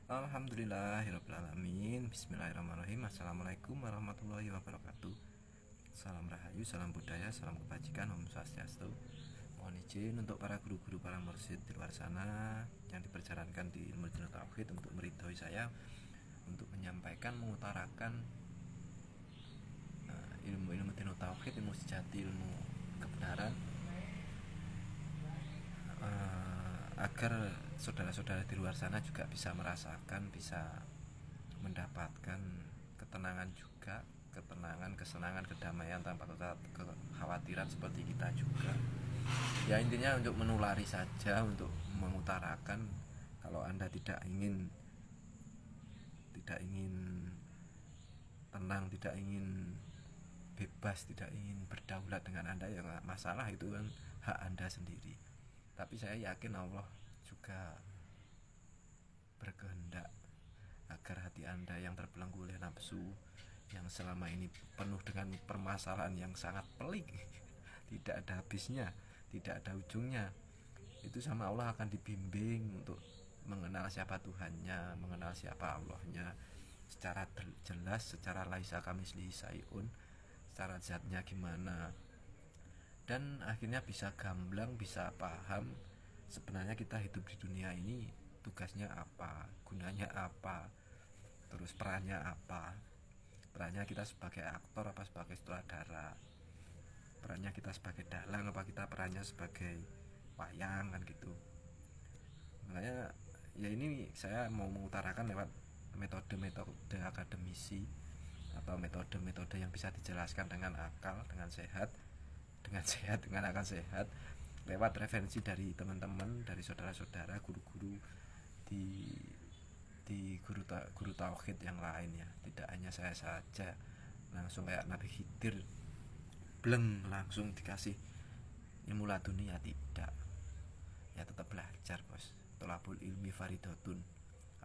Alhamdulillahirrabbilalamin. Bismillahirrahmanirrahim. Assalamualaikum warahmatullahi wabarakatuh. Salam rahayu, salam budaya, salam kebajikan, Om Swastiastu. Mohon izin untuk para guru-guru, para mursyid di luar sana yang diperjalankan di ilmu dinul tauhid untuk meridhoi saya untuk menyampaikan, mengutarakan ilmu-ilmu dinul tauhid, ilmu sejati, ilmu kebenaran, agar saudara-saudara di luar sana juga bisa merasakan, bisa mendapatkan ketenangan juga, ketenangan, kesenangan, kedamaian tanpa kekhawatiran seperti kita juga. Ya intinya untuk menulari saja, untuk mengutarakan. Kalau Anda tidak ingin tenang, tidak ingin bebas, tidak ingin berdaulat dengan Anda, ya nggak masalah, itu kan hak Anda sendiri. Tapi saya yakin Allah juga berkehendak agar hati Anda yang terbelenggu oleh nafsu, yang selama ini penuh dengan permasalahan yang sangat pelik, tidak ada habisnya, tidak ada ujungnya, itu sama Allah akan dibimbing untuk mengenal siapa Tuhannya, mengenal siapa Allahnya secara jelas, secara laisa kamislihi syai'un, secara zatnya gimana, dan akhirnya bisa gamblang, bisa paham sebenarnya kita hidup di dunia ini tugasnya apa, gunanya apa, terus perannya apa. Perannya kita sebagai aktor apa sebagai sutradara, perannya kita sebagai dalang apa kita perannya sebagai wayang, kan gitu. Makanya ya ini saya mau mengutarakan lewat metode-metode akademisi atau metode-metode yang bisa dijelaskan dengan akal, dengan sehat, dengan akal sehat, lewat referensi dari teman-teman, dari saudara-saudara, guru-guru di guru tauhid yang lain ya. Tidak hanya saya saja langsung kayak Nabi Khidir bleng langsung dikasih ilmu laduni, ya tidak. Ya tetap belajar, bos. Tolabul ilmi faridatun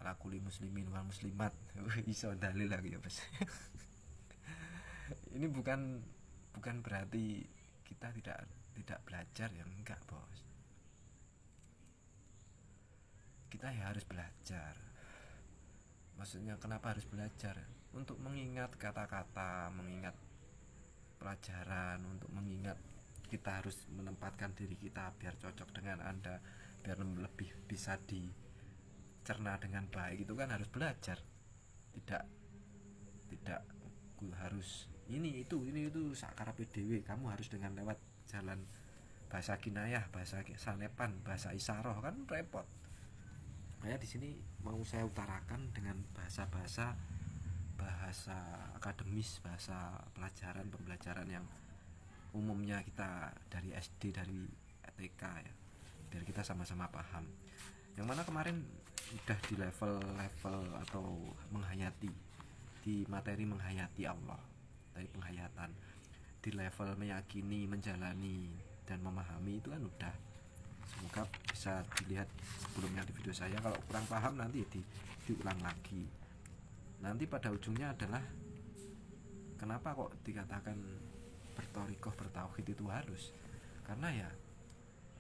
ala kulli muslimin wal muslimat. Iso dalil lagi ya, bos. Ini bukan berarti kita tidak belajar, ya enggak, bos. Kita ya harus belajar. Maksudnya kenapa harus belajar? Untuk mengingat kata-kata, mengingat pelajaran, untuk mengingat kita harus menempatkan diri kita biar cocok dengan Anda, biar lebih bisa dicerna dengan baik, itu kan harus belajar. Tidak harus ini itu sakarepe dhewe. Kamu harus dengan lewat jalan bahasa kinayah, bahasa sanepan, bahasa isyarah, kan repot. Kayak di sini mau saya utarakan dengan bahasa akademis, bahasa pembelajaran yang umumnya kita dari SD, dari TK ya, biar kita sama-sama paham. Yang mana kemarin udah di level atau menghayati, di materi menghayati Allah, dari penghayatan, di level meyakini, menjalani, dan memahami, itu kan udah. Semoga bisa dilihat sebelumnya di video saya. Kalau kurang paham nanti diulang lagi. Nanti pada ujungnya adalah kenapa kok dikatakan bertorikoh, bertauhid itu harus. Karena ya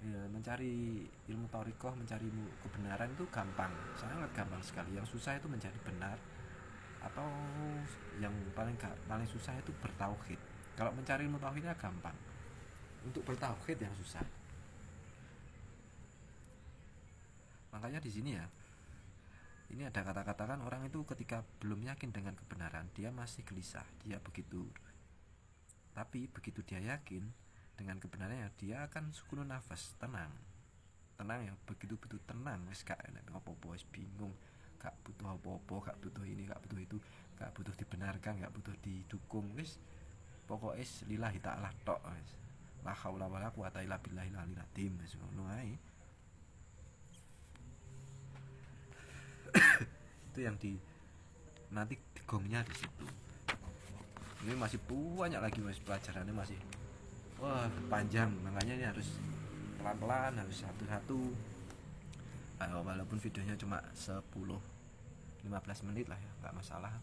mencari ilmu torikoh, mencari ilmu kebenaran itu gampang, sangat gampang sekali. Yang susah itu mencari benar, atau yang paling susah itu bertauhid. Kalau mencari ilmu tauhidnya gampang, untuk bertauhid yang susah. Makanya di sini ya, ini ada kata-kata kan, orang itu ketika belum yakin dengan kebenaran, dia masih gelisah, dia begitu. Tapi begitu dia yakin dengan kebenarannya, dia akan sukunun nafas, tenang yang begitu tenang, wis gak enak apa-apa, wis bingung, gak butuh apa-apa, gak butuh ini, gak butuh itu, gak butuh dibenarkan, gak butuh didukung, wis pokoknya lillahi ta'ala tok, wis la haula wala quwata illa billahil aliyil azim, wis ngono ae. Itu yang nanti digongnya di situ. Ini masih banyak lagi, mas, pelajarannya masih panjang. Makanya ini harus pelan-pelan, harus satu-satu. Walaupun videonya cuma 10-15 menit lah ya, nggak masalah.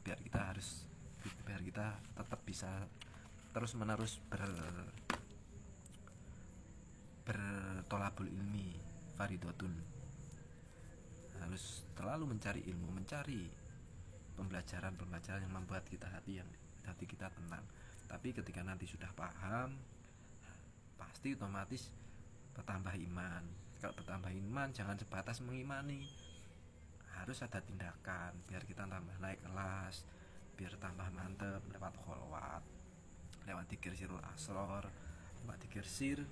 Biar kita tetap bisa terus menerus bertolabul ilmi faridatun. harus selalu mencari ilmu, mencari pembelajaran yang membuat hati kita tenang. Tapi ketika nanti sudah paham, pasti otomatis bertambah iman. Kalau bertambah iman jangan sebatas mengimani, harus ada tindakan biar kita tambah naik kelas, biar tambah mantep lewat kholwat, lewat dzikir sirul asror, lewat dzikir sir,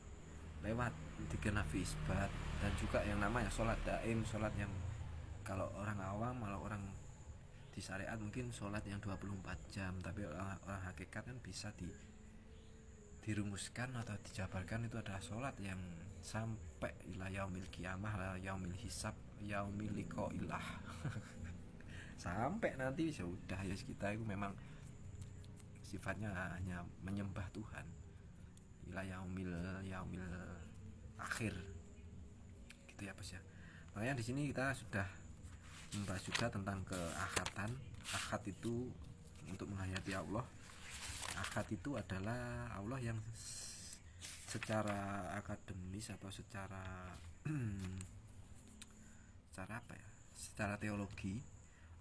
lewat dzikir nafi isbat, dan juga yang namanya sholat daim, sholat yang kalau orang awam, kalau orang di syariat mungkin sholat yang 24 jam, tapi orang hakikat kan bisa dirumuskan atau dijabarkan itu adalah sholat yang sampai ila yaumil qiyamah, yaumil hisab, yaumil liqa'illah sampai nanti sudah ya kita itu memang sifatnya hanya menyembah Tuhan ila yaumil akhir gitu ya bos ya. Makanya di sini kita sudah membahas juga tentang keahatan. Ahad itu untuk menghayati Allah. Ahad itu adalah Allah yang secara akademis atau secara apa ya, secara teologi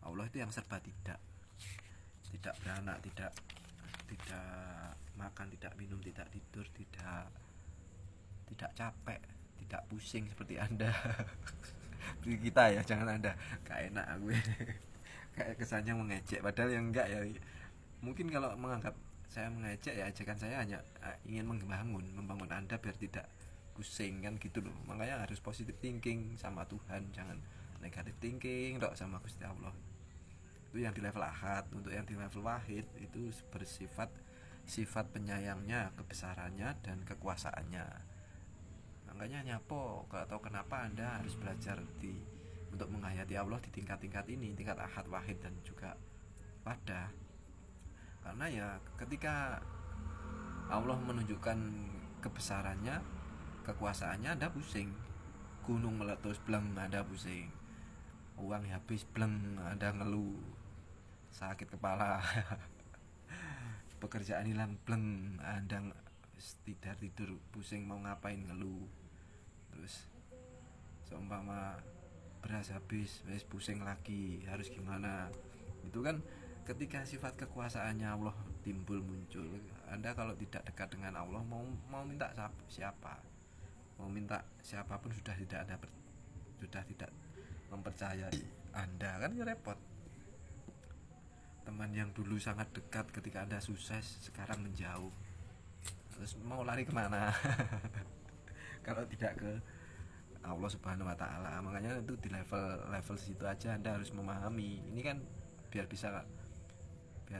Allah itu yang serba tidak beranak, tidak makan, tidak minum, tidak tidur, tidak capek, tidak pusing seperti Anda seperti kita ya, jangan Anda gak enak aku kayak kesannya mengejek, padahal yang enggak ya. Mungkin kalau menganggap saya mengejek ya ajakan saya hanya ingin membangun Anda biar tidak pusing kan gitu loh. Makanya harus positive thinking sama Tuhan, jangan negative thinking dok sama Gusti Allah. Itu yang di level ahad. Untuk yang di level wahid itu bersifat sifat penyayangnya, kebesarannya dan kekuasaannya. Makanya nyapo atau kenapa Anda harus belajar untuk menghayati Allah di tingkat-tingkat ini, tingkat ahad, wahid dan juga wadah. Karena ya ketika Allah menunjukkan kebesarannya, kekuasaannya, Anda pusing. Gunung meletus, bleng, Anda pusing. Uang habis, bleng, Anda ngeluh. Sakit kepala pekerjaan hilang, bleng, Anda tidur pusing, mau ngapain ngeluh. Terus seumpama beras habis, wes pusing lagi, harus gimana. Itu kan ketika sifat kekuasaannya Allah muncul. Anda kalau tidak dekat dengan Allah, mau minta siapa, mau minta siapapun sudah tidak mempercayai Anda, kan ya repot. Teman yang dulu sangat dekat ketika Anda sukses sekarang menjauh, terus mau lari kemana kalau tidak ke Allah Subhanahu wa Ta'ala. Makanya itu di level situ aja Anda harus memahami. Ini kan biar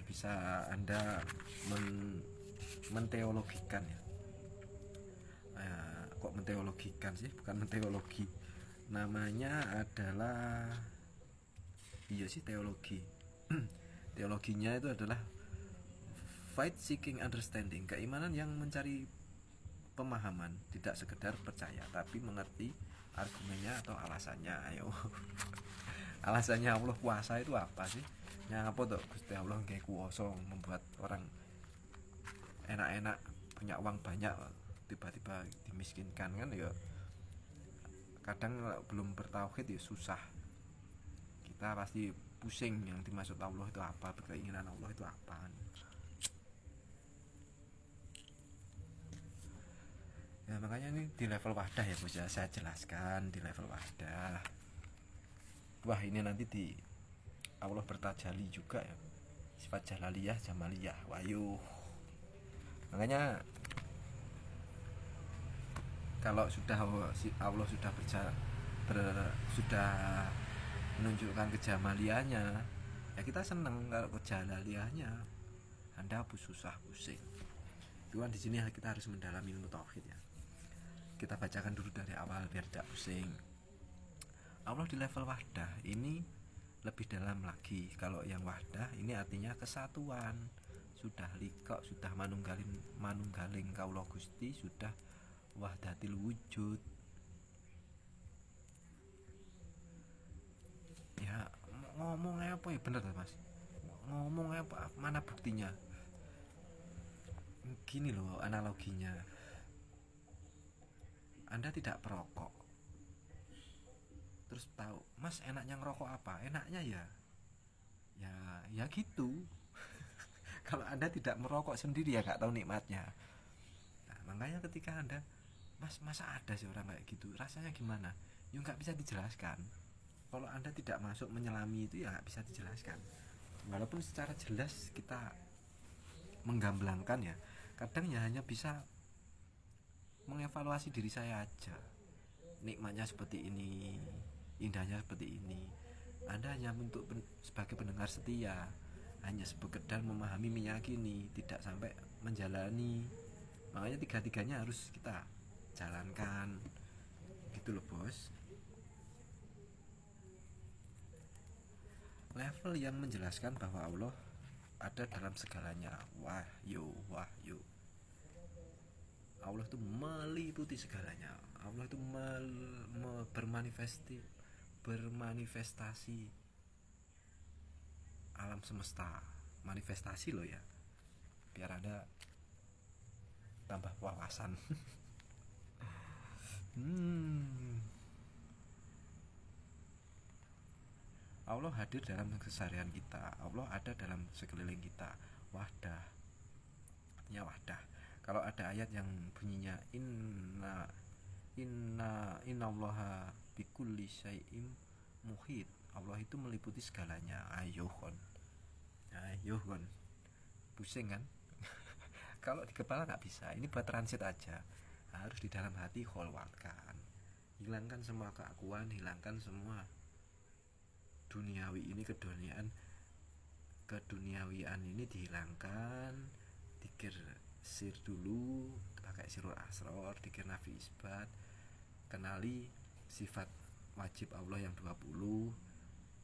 bisa Anda menteologikan ya. Kok menteologikan sih? Bukan menteologi. Namanya adalah teologi. Teologinya itu adalah faith seeking understanding, keimanan yang mencari pemahaman, tidak sekedar percaya tapi mengerti argumennya atau alasannya. Ayo alasannya Allah kuasa itu apa sih? Nyapa tuh Gusti Allah kayak kuasa membuat orang enak-enak punya uang banyak tiba-tiba dimiskinkan kan ya. Kadang belum bertauhid ya susah, kita pasti pusing yang dimaksud Allah itu apa, keinginan Allah itu apa. Ya makanya ini di level wadah ya bos ya, saya jelaskan di level wadah. Wah ini nanti di Allah bertajali juga ya, sifat jalaliyah, jamaliyah, wayuh. Makanya kalau Allah sudah menunjukkan kejamaliyahnya ya kita senang. Kalau kejalaliyahnya Anda susah pusing. Cuman di sini kita harus mendalami ilmu tauhid ya. Kita bacakan dulu dari awal biar tidak pusing. Allah di level wahdah ini lebih dalam lagi. Kalau yang wahdah ini artinya kesatuan, sudah liqa, sudah manunggaling kaula Gusti, sudah wahdatil wujud. Ya ngomongnya apa ya, bener Mas? Ngomongnya apa? Mana buktinya? Gini loh analoginya. Anda tidak perokok, terus tahu, Mas enaknya ngerokok apa? Enaknya ya ya gitu. Kalau Anda tidak merokok sendiri ya nggak tahu nikmatnya. Nah, makanya ketika Anda, Mas masa ada sih orang kayak gitu, rasanya gimana? Ya nggak bisa dijelaskan. Kalau Anda tidak masuk menyelami itu ya nggak bisa dijelaskan. Walaupun secara jelas kita menggamblangkan ya, kadang ya hanya bisa mengevaluasi diri saya aja. Nikmatnya seperti ini, indahnya seperti ini. Anda hanya untuk sebagai pendengar setia, hanya sekedar memahami, meyakini, tidak sampai menjalani. Makanya tiga-tiganya harus kita jalankan. Gitu loh, Bos. Level yang menjelaskan bahwa Allah ada dalam segalanya. Wahyu. Allah itu meliputi segalanya. Allah itu bermanifestasi alam semesta. Manifestasi loh ya, biar Anda tambah wawasan. Allah hadir dalam keseharian kita. Allah ada dalam sekeliling kita. Wahdah, artinya wahdah. Kalau ada ayat yang bunyinya innallaha bikulli syai'im muhit, Allah itu meliputi segalanya. Ayo kon pusing kan? Kalau di kepala nggak bisa, ini buat transit aja. Harus di dalam hati kholwatkan, hilangkan semua keakuan, hilangkan semua duniawi ini, keduniawian ini dihilangkan. Dikir sir dulu, pakai sirul asror, dikir nafi isbat, kenali sifat wajib Allah yang 20,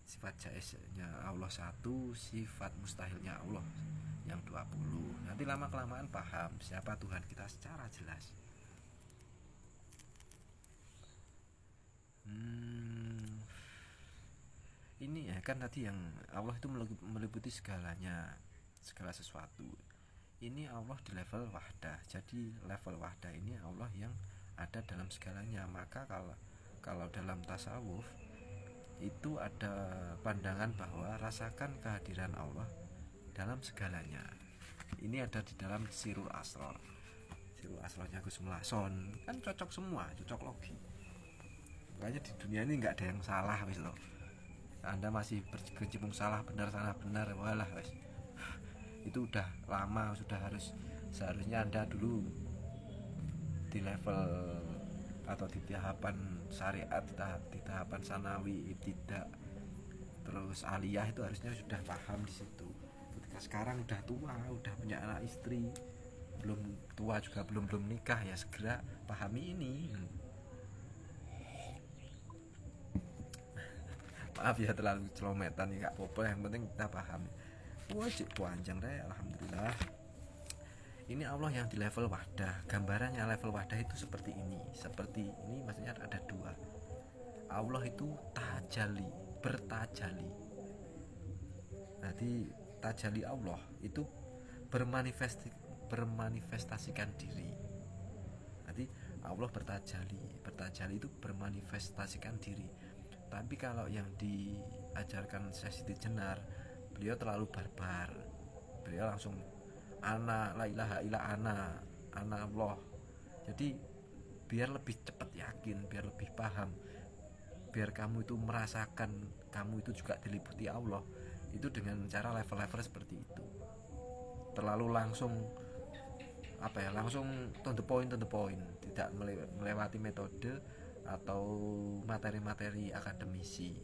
sifat jaiznya Allah 1, sifat mustahilnya Allah yang 20. Nanti lama kelamaan paham siapa Tuhan kita secara jelas. Ini ya kan tadi yang Allah itu meliputi segalanya, segala sesuatu. Ini Allah di level wahdah. Jadi level wahdah ini Allah yang ada dalam segalanya. Maka kalau dalam tasawuf itu ada pandangan bahwa rasakan kehadiran Allah dalam segalanya. Ini ada di dalam sirul asror. Sirul asrornya Gus Melason kan cocok semua, cocok logi. Makanya di dunia ini nggak ada yang salah wis loh. Anda masih berkecimpung salah benar walah wis. Itu udah lama, seharusnya Anda dulu di level atau di tahapan syariat, di tahapan sanawi, ibtidak, terus aliyah, itu harusnya sudah paham di situ. Ketika sekarang udah tua, udah punya anak istri, belum tua juga belum nikah, ya segera pahami ini. Maaf ya terlalu celometan ya, nggak apa-apa, yang penting kita paham. Wajib panjang deh, alhamdulillah. Ini Allah yang di level wahdah. Gambarannya level wahdah itu seperti ini maksudnya ada dua. Allah itu tajali, bertajali. Jadi tajali Allah itu bermanifestasikan diri. Jadi Allah bertajali itu bermanifestasikan diri. Tapi kalau yang diajarkan Syekh Siti Jenar, beliau terlalu barbar. Beliau langsung ana la ilaha illa ana Allah. Jadi biar lebih cepat yakin, biar lebih paham, biar kamu itu merasakan kamu itu juga diliputi Allah, itu dengan cara level-level seperti itu. Terlalu langsung langsung to the point, tidak melewati metode atau materi-materi akademisi.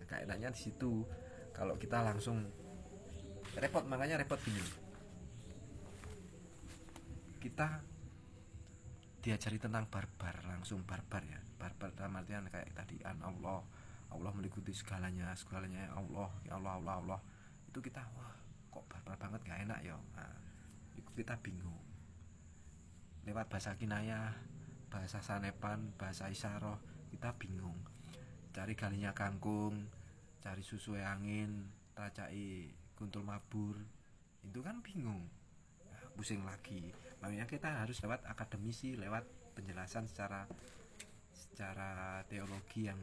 Kayaknya di situ kalau kita langsung repot. Makanya repot gini, kita diajari tentang barbar, langsung barbar ya. Barbar dalam artian kayak tadi Allah meliputi segalanya ya Allah. Itu kita kok barbar banget, gak enak ya. Nah, itu kita bingung. Lewat bahasa kinayah, bahasa sanepan, bahasa isyarah, kita bingung. Cari galinya kangkung, cari susu angin, tacai kuntul mabur, itu kan bingung. Pusing lagi. Makanya kita harus lewat akademisi, lewat penjelasan secara teologi yang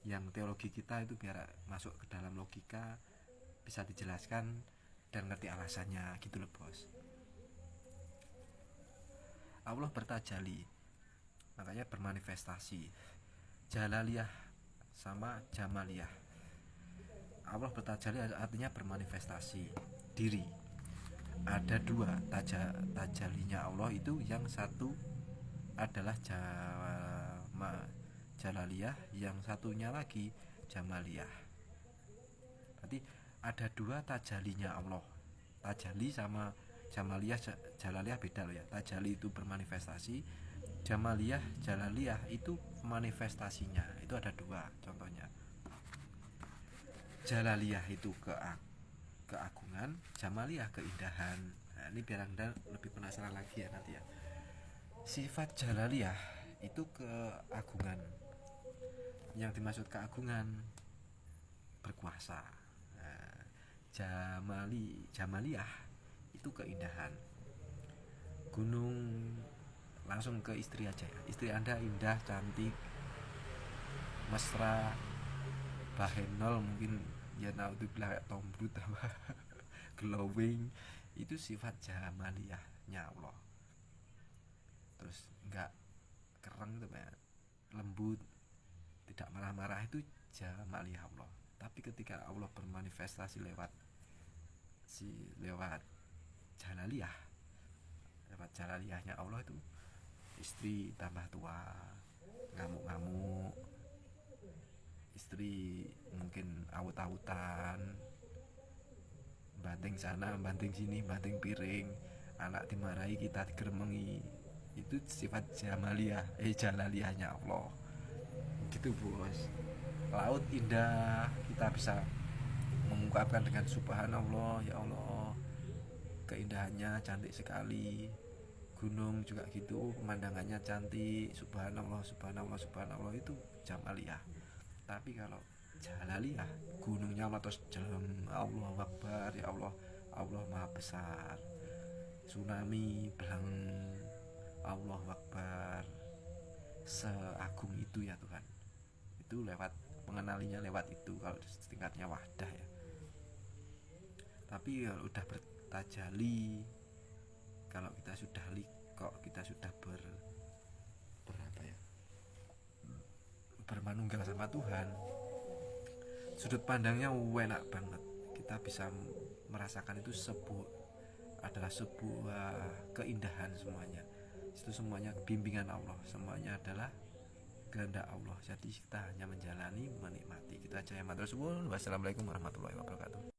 yang teologi kita itu biar masuk ke dalam logika, bisa dijelaskan dan ngerti alasannya gitu loh bos. Allah bertajalli, makanya bermanifestasi. Jalaliyah sama jamaliyah. Allah bertajalli artinya bermanifestasi diri. Ada dua tajalinya Allah itu, yang satu adalah jalaliyah, yang satunya lagi jamaliyah. Berarti ada dua tajalinya Allah. Tajali sama jamaliyah, jalaliyah beda loh ya. Tajali itu bermanifestasi, jamaliyah, jalaliyah itu manifestasinya. Itu ada dua contohnya. Jalaliyah itu keagungan, jamaliyah keindahan. Nah, ini biar Anda lebih penasaran lagi ya nanti ya. Sifat jalaliyah itu keagungan. Yang dimaksud keagungan berkuasa. Nah, jamaliyah itu keindahan. Gunung, langsung ke istri aja ya. Istri Anda indah, cantik, mesra, bahenol mungkin ya, naudzubillah kayak tombrut apa glowing, itu sifat jamaliyahnya Allah. Terus enggak kereng tuh ya, lembut, tidak marah-marah, itu jamaliyah Allah. Tapi ketika Allah bermanifestasi lewat jalaliyah, lewat jalaliyahnya Allah itu, istri tambah tua, ngamuk-ngamuk, istri mungkin aut-autan, banting sana banting sini, banting piring, anak dimarahi, kita digeremengi, itu sifat jalaliyahnya Allah gitu bos. Laut indah, kita bisa mengungkapkan dengan subhanallah, ya Allah keindahannya cantik sekali. Gunung juga gitu, pemandangannya cantik, subhanallah subhanallah subhanallah, itu jamaliyah. Tapi kalau jalaliyah, gunungnya meletus jelem, Allah Akbar, ya Allah, Allah maha besar, tsunami belang, Allah Akbar, seagung itu ya Tuhan. Itu lewat mengenalinya lewat itu kalau tingkatnya wahdah ya. Tapi kalau udah bertajali, kalau kita sudah liqo, kita sudah berapa ya, bermanunggal sama Tuhan, sudut pandangnya enak banget. Kita bisa merasakan itu adalah sebuah keindahan semuanya. Itu semuanya bimbingan Allah, semuanya adalah kehendak Allah. Jadi kita hanya menjalani, menikmati. Kita aja yang matur suwun. Wassalamualaikum warahmatullahi wabarakatuh.